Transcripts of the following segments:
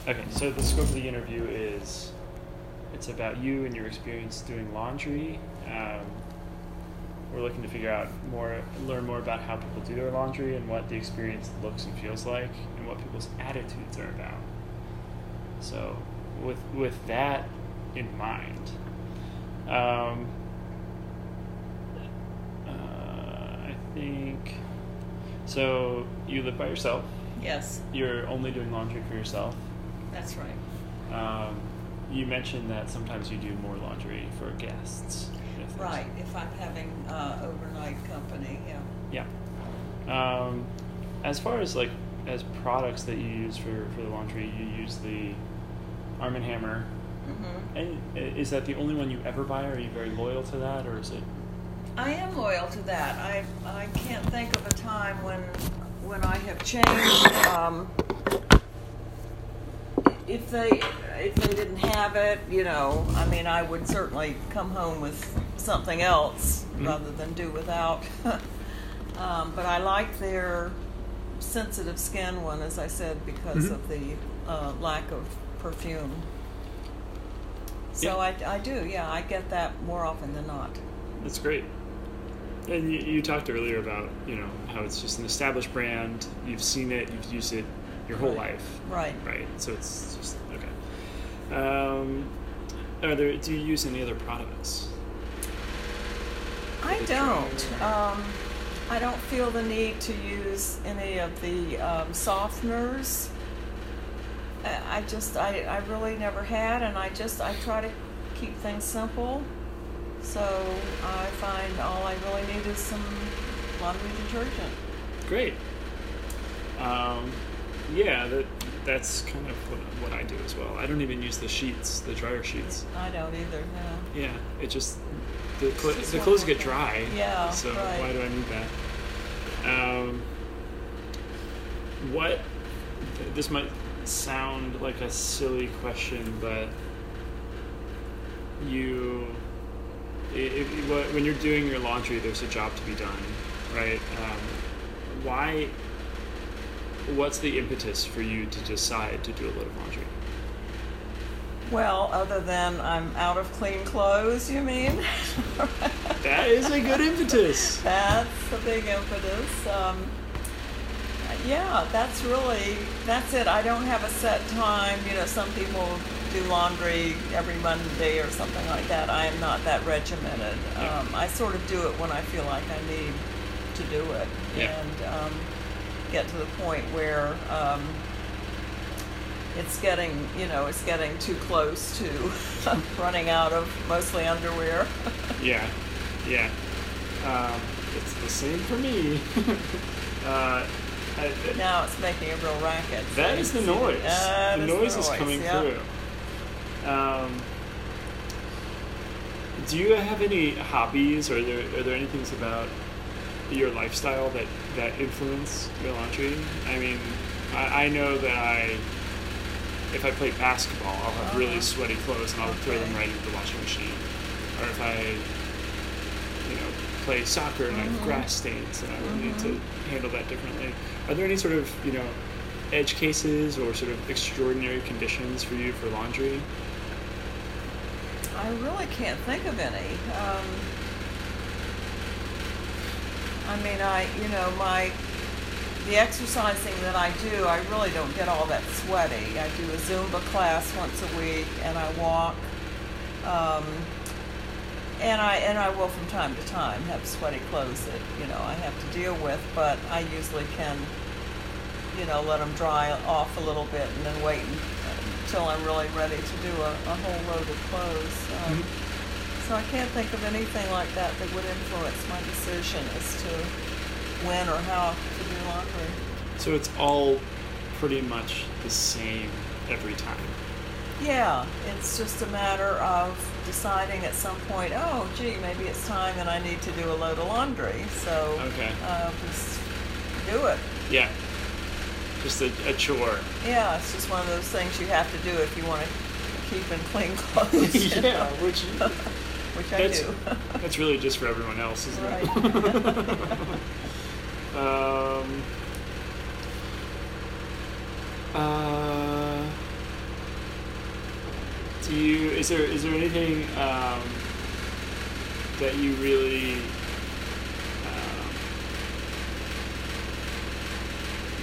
Okay, so the scope of the interview is it's about you and your experience doing laundry. We're looking to learn more about how people do their laundry and what the experience looks and feels like, and what people's attitudes are about. So, with that in mind, I think so. You live by yourself. Yes, You're only doing laundry for yourself. that's right. You mentioned that sometimes you do more laundry for guests. Right, if I'm having overnight company, yeah. Yeah. As far as as products that you use for the laundry, you use the Arm & Hammer. Mm-hmm. And is that the only one you ever buy? Or are you very loyal to that, or is it? I am loyal to that. I can't think of a time when I have changed. If they didn't have it, I mean, I would certainly come home with something else rather than do without. But I like their sensitive skin one, as I said, because of the lack of perfume. So I do, I get that more often than not. That's great. And you talked earlier about how it's just an established brand. You've seen it, you've used it your whole life. Right. Right. So it's just okay. Do you use any other products? I don't. I don't feel the need to use any of the softeners. I really never had, and I try to keep things simple. So I find all I really need is some laundry detergent. Great. That's kind of what I do as well. I don't even use the dryer sheets. I don't either, no. Yeah, it just the clothes get dry. Yeah, so right. Why do I need that? This might sound like a silly question, but when you're doing your laundry, there's a job to be done, right? What's the impetus for you to decide to do a load of laundry? Well, other than I'm out of clean clothes, you mean? That is a good impetus. That's a big impetus. That's it. I don't have a set time. Some people do laundry every Monday or something like that. I am not that regimented. Yeah. I sort of do it when I feel like I need to do it. Yeah. And get to the point where it's getting too close to running out of mostly underwear. Yeah. It's the same for me. Now it's making a real racket. That is the noise. The noise is coming through. Do you have any hobbies, or are there any things about your lifestyle that influence your laundry? I mean, I know that if I play basketball, I'll have really sweaty clothes and I'll throw them right into the washing machine. Or if I, play soccer and I have grass stains and I will need to handle that differently. Are there any sort of, edge cases or sort of extraordinary conditions for you for laundry? I really can't think of any. The exercising that I do, I really don't get all that sweaty. I do a Zumba class once a week, and I walk. And I will from time to time have sweaty clothes that I have to deal with, but I usually can let them dry off a little bit and then wait until I'm really ready to do a whole load of clothes. So I can't think of anything like that would influence my decision as to when or how to do laundry. So it's all pretty much the same every time? Yeah, it's just a matter of deciding at some point, maybe it's time and I need to do a load of laundry. So just do it. Yeah. Just a chore. Yeah, it's just one of those things you have to do if you want to keep in clean clothes. Yeah, which I do. That's really just for everyone else, isn't it? Is there anything that you really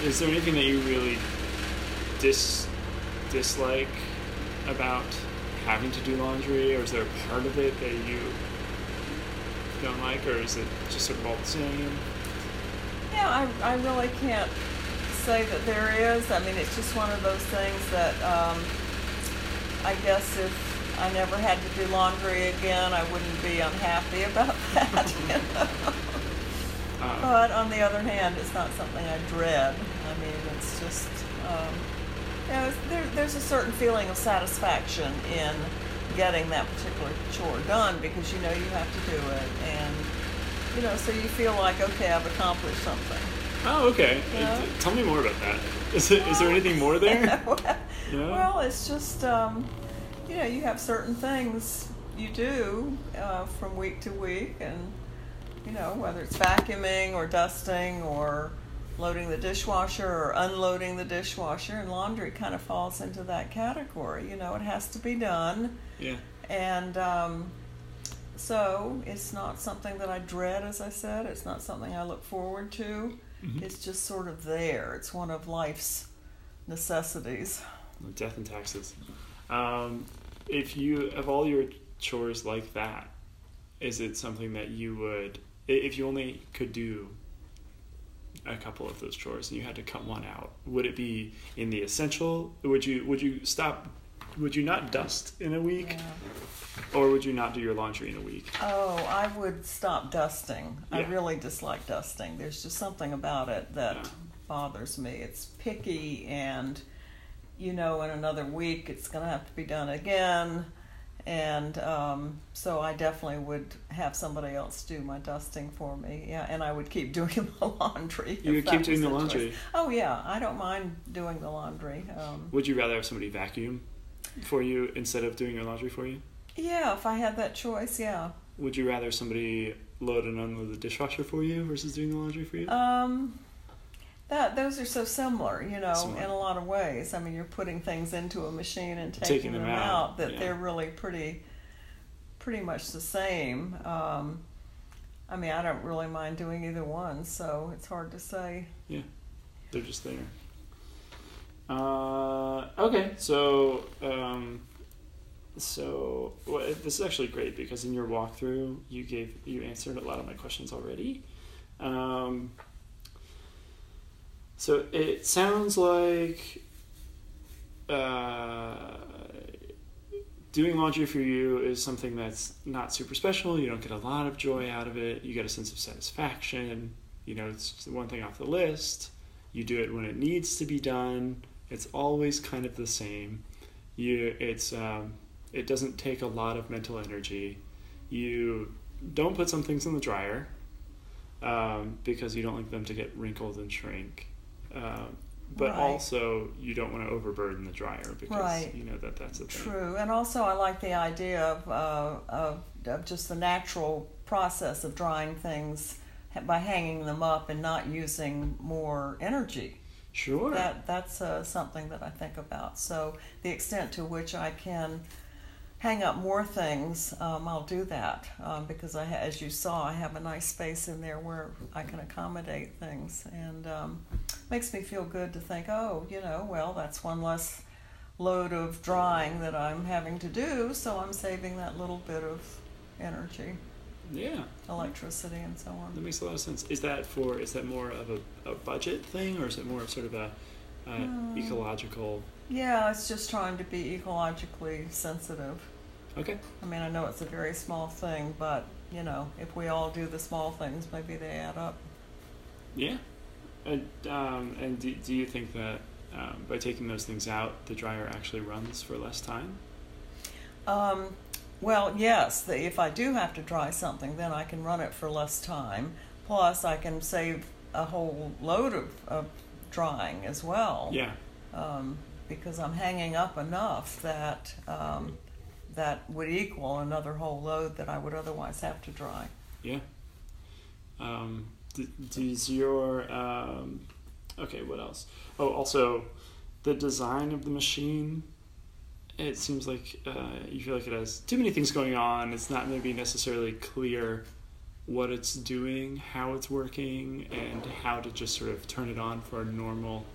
is there anything that you really dislike about having to do laundry, or is there a part of it that you don't like, or is it just sort of all the same? Yeah, I really can't say that there is. I mean, it's just one of those things that I guess if I never had to do laundry again, I wouldn't be unhappy about that. You know? But on the other hand, it's not something I dread. I mean, it's just, there's a certain feeling of satisfaction in getting that particular chore done because you know you have to do it. And, you know, so you feel like, okay, I've accomplished something. Oh, okay. You know? Tell me more about that. Is there anything more there? Well, it's just, you know, you have certain things you do from week to week, and, you know, whether it's vacuuming or dusting or loading the dishwasher or unloading the dishwasher, and laundry kind of falls into that category. You know, it has to be done. Yeah. And so it's not something that I dread, as I said. It's not something I look forward to. Mm-hmm. It's just sort of there. It's one of life's necessities. Death and taxes. If you have all your chores like that, is it something that you would, if you only could do a couple of those chores and you had to cut one out, would it be in the essential? Would you not dust in a week? Yeah. Or would you not do your laundry in a week? Oh, I would stop dusting. Yeah. I really dislike dusting. There's just something about it that bothers me. It's picky, and, you know, in another week it's going to have to be done again. And so I definitely would have somebody else do my dusting for me. Yeah, and I would keep doing the laundry. You would keep doing the laundry? Oh, yeah. I don't mind doing the laundry. Would you rather have somebody vacuum for you instead of doing your laundry for you? Yeah, if I had that choice, yeah. Would you rather somebody load and unload the dishwasher for you versus doing the laundry for you? Those are so similar, you know, in a lot of ways. I mean, you're putting things into a machine and taking them out that they're really pretty much the same. I mean, I don't really mind doing either one, so it's hard to say. Yeah, they're just there. Okay, so this is actually great because in your walkthrough you answered a lot of my questions already. So it sounds like doing laundry for you is something that's not super special. You don't get a lot of joy out of it. You get a sense of satisfaction. You know, it's one thing off the list. You do it when it needs to be done. It's always kind of the same. It doesn't take a lot of mental energy. You don't put some things in the dryer because you don't like them to get wrinkled and shrink. But also you don't want to overburden the dryer because you know that's a thing. True, and also I like the idea of just the natural process of drying things by hanging them up and not using more energy. Sure. That's something that I think about. So the extent to which I can hang up more things, I'll do that because as you saw, I have a nice space in there where I can accommodate things, and makes me feel good to think, oh, you know, well, that's one less load of drying that I'm having to do, so I'm saving that little bit of energy. Yeah. Electricity and so on. That makes a lot of sense. Is that more of a budget thing, or is it more of sort of a ecological? Yeah, it's just trying to be ecologically sensitive. Okay. I mean, I know it's a very small thing, but, you know, if we all do the small things, maybe they add up. Yeah. And do you think that by taking those things out, the dryer actually runs for less time? Well, yes. If I do have to dry something, then I can run it for less time. Plus, I can save a whole load of drying as well. Yeah. Because I'm hanging up enough that that would equal another whole load that I would otherwise have to dry. Yeah. Does your okay, what else? Oh, also, the design of the machine it seems like you feel like it has too many things going on. It's not maybe necessarily clear what it's doing, how it's working, and how to just sort of turn it on for a normal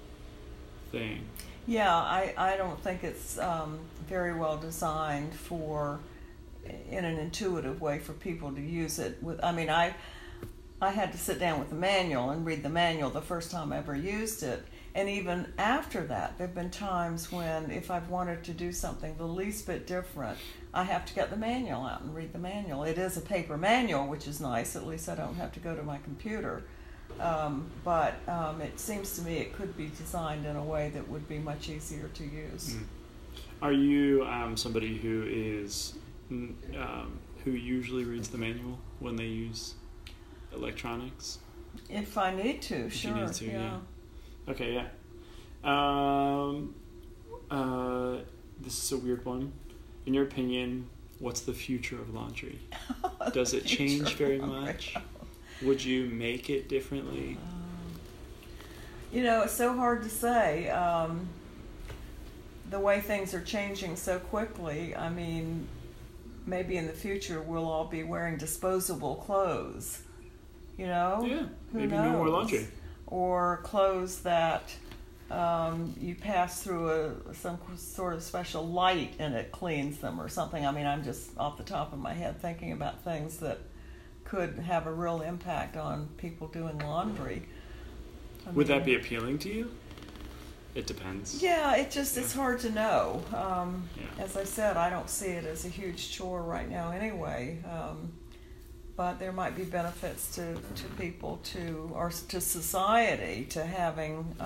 thing. Yeah, I don't think it's very well designed in an intuitive way for people to use it. I had to sit down with the manual and read the manual the first time I ever used it. And even after that, there have been times when if I've wanted to do something the least bit different, I have to get the manual out and read the manual. It is a paper manual, which is nice. At least I don't have to go to my computer. But it seems to me it could be designed in a way that would be much easier to use. Are you somebody who is who usually reads the manual when they use electronics? If I need to, if sure. You need to, yeah. Okay, yeah. This is a weird one. In your opinion, what's the future of laundry? Does it change very much? Would you make it differently? It's so hard to say. The way things are changing so quickly, I mean, maybe in the future we'll all be wearing disposable clothes. Yeah, Who maybe knows? no more laundry. Or clothes that you pass through some sort of special light and it cleans them or something. I mean, I'm just off the top of my head thinking about things that could have a real impact on people doing laundry. Would that be appealing to you? It depends. Yeah, it's hard to know. Yeah. As I said, I don't see it as a huge chore right now anyway. But there might be benefits to people or to society to having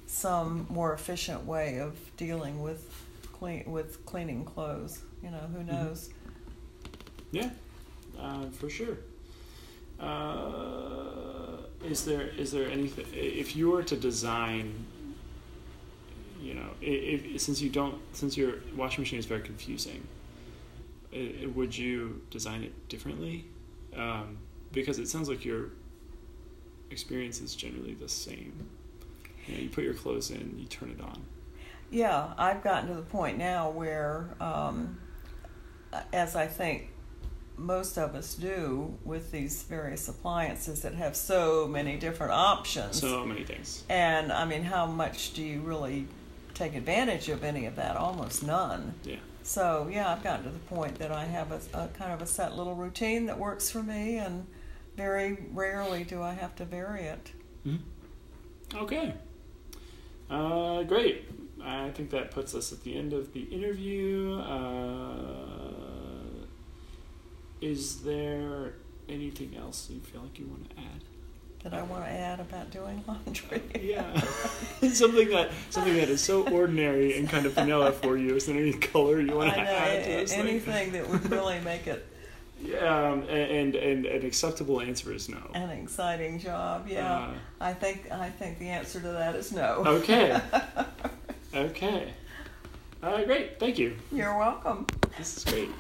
some more efficient way of dealing with cleaning clothes. Who knows? Yeah, for sure. Is there anything, if you were to design, since your washing machine is very confusing, would you design it differently? Because it sounds like your experience is generally the same. You put your clothes in, you turn it on. Yeah, I've gotten to the point now where, as I think most of us do with these various appliances that have so many different options. So many things. And, I mean, how much do you really take advantage of any of that? Almost none. Yeah. So, yeah, I've gotten to the point that I have a kind of a set little routine that works for me, and very rarely do I have to vary it. Mm-hmm. Okay. Great. I think that puts us at the end of the interview. Is there anything else you feel like you want to add? That I want to add about doing laundry? Yeah. something that is so ordinary and kind of vanilla for you. Is there any color you want to add to this anything that would really make it and an acceptable answer is no. An exciting job, yeah. I think the answer to that is no. Okay. Okay. Great. Thank you. You're welcome. This is great.